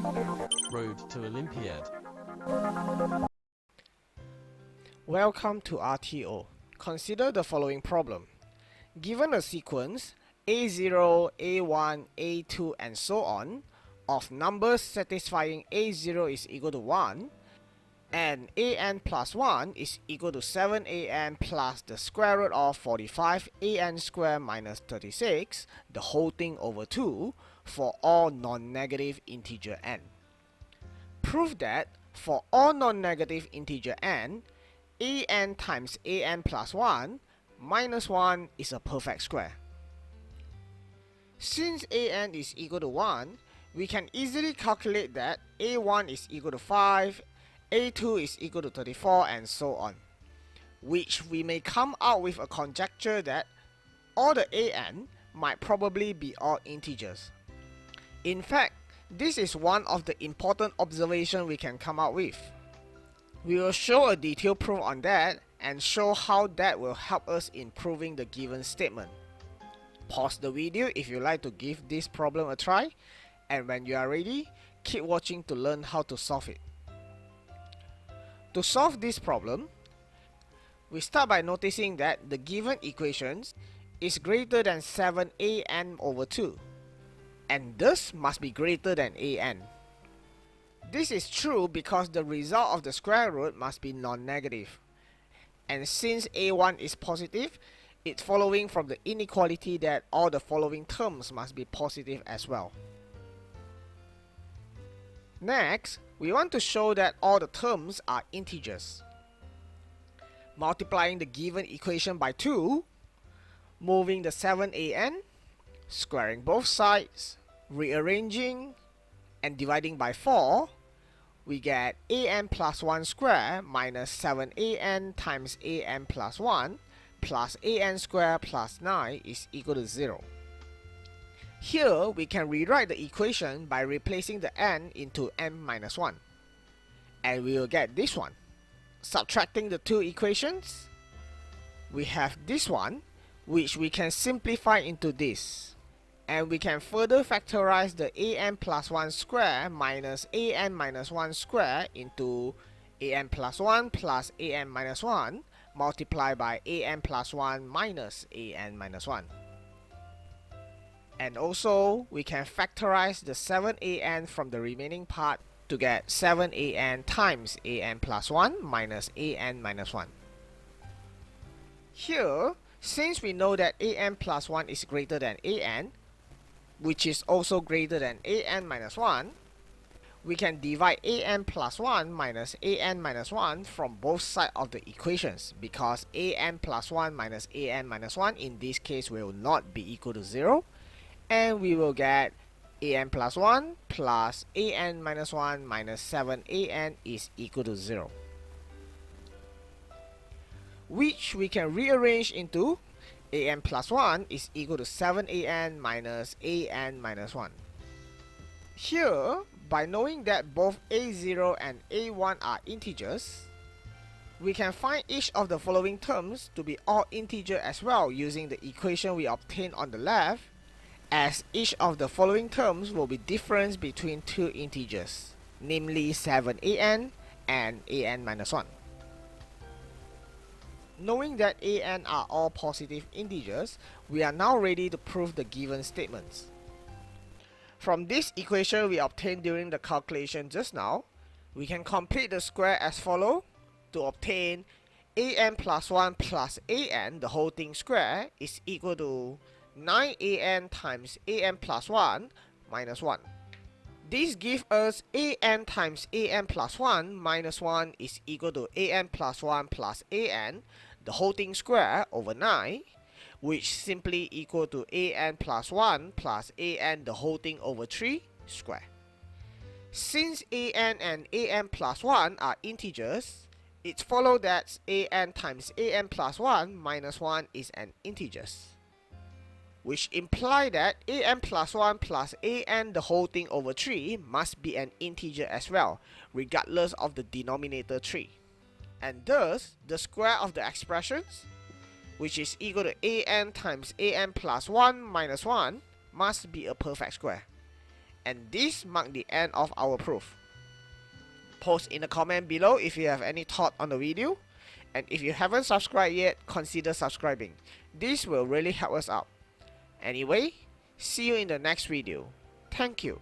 Road to Olympiad. Welcome to RTO. Consider the following problem. Given a sequence A0, A1, A2 and so on of numbers satisfying A0 is equal to 1 and an plus 1 is equal to 7an plus the square root of 45an squared minus 36, the whole thing over 2 for all non-negative integer n. Prove that for all non-negative integer n, an times an plus 1 minus 1 is a perfect square. Since an is equal to 1, we can easily calculate that a1 is equal to 5, a2 is equal to 34 and so on, which we may come out with a conjecture that all the an might probably be all integers. In fact, this is one of the important observations we can come out with. We will show a detailed proof on that and show how that will help us in proving the given statement. Pause the video if you like to give this problem a try, and when you are ready, keep watching to learn how to solve it. To solve this problem, we start by noticing that the given equations is greater than 7an over 2, and thus must be greater than an. This is true because the result of the square root must be non-negative, and since a1 is positive, it's following from the inequality that all the following terms must be positive as well. Next, we want to show that all the terms are integers. Multiplying the given equation by 2, moving the 7an, squaring both sides, rearranging, and dividing by 4, we get an plus 1 squared minus 7an times an plus 1 plus an squared plus 9 is equal to 0. Here we can rewrite the equation by replacing the n into n minus 1, and we will get this one. Subtracting the two equations, we have this one, which we can simplify into this, and we can further factorize the an plus 1 squared minus an minus 1 squared into an plus 1 plus an minus 1 multiplied by an plus 1 minus an minus 1. And also, we can factorize the 7an from the remaining part to get 7an times an plus 1 minus an minus 1. Here, since we know that an plus 1 is greater than an, which is also greater than an minus 1, we can divide an plus 1 minus an minus 1 from both sides of the equations, because an plus 1 minus an minus 1 in this case will not be equal to 0, and we will get an plus 1 plus an minus 1 minus 7an is equal to 0, which we can rearrange into an plus 1 is equal to 7an minus an minus 1. Here, by knowing that both a0 and a1 are integers, we can find each of the following terms to be all integer as well using the equation we obtained on the left, as each of the following terms will be difference between two integers, namely 7an and an minus 1. Knowing that an are all positive integers, we are now ready to prove the given statements. From this equation we obtained during the calculation just now, we can complete the square as follows to obtain an plus 1 plus an, the whole thing square, is equal to 9an times an plus 1 minus 1. This gives us an times an plus 1 minus 1 is equal to an plus 1 plus an, the whole thing square, over 9, which simply equal to an plus 1 plus an the whole thing over 3 square. Since an and an plus 1 are integers, it follows that an times an plus 1 minus 1 is an integers, which imply that an plus 1 plus an the whole thing over 3 must be an integer as well, regardless of the denominator 3. And thus, the square of the expressions, which is equal to an times an plus 1 minus 1, must be a perfect square. And this marks the end of our proof. Post in the comment below if you have any thought on the video. And if you haven't subscribed yet, consider subscribing. This will really help us out. Anyway, see you in the next video. Thank you.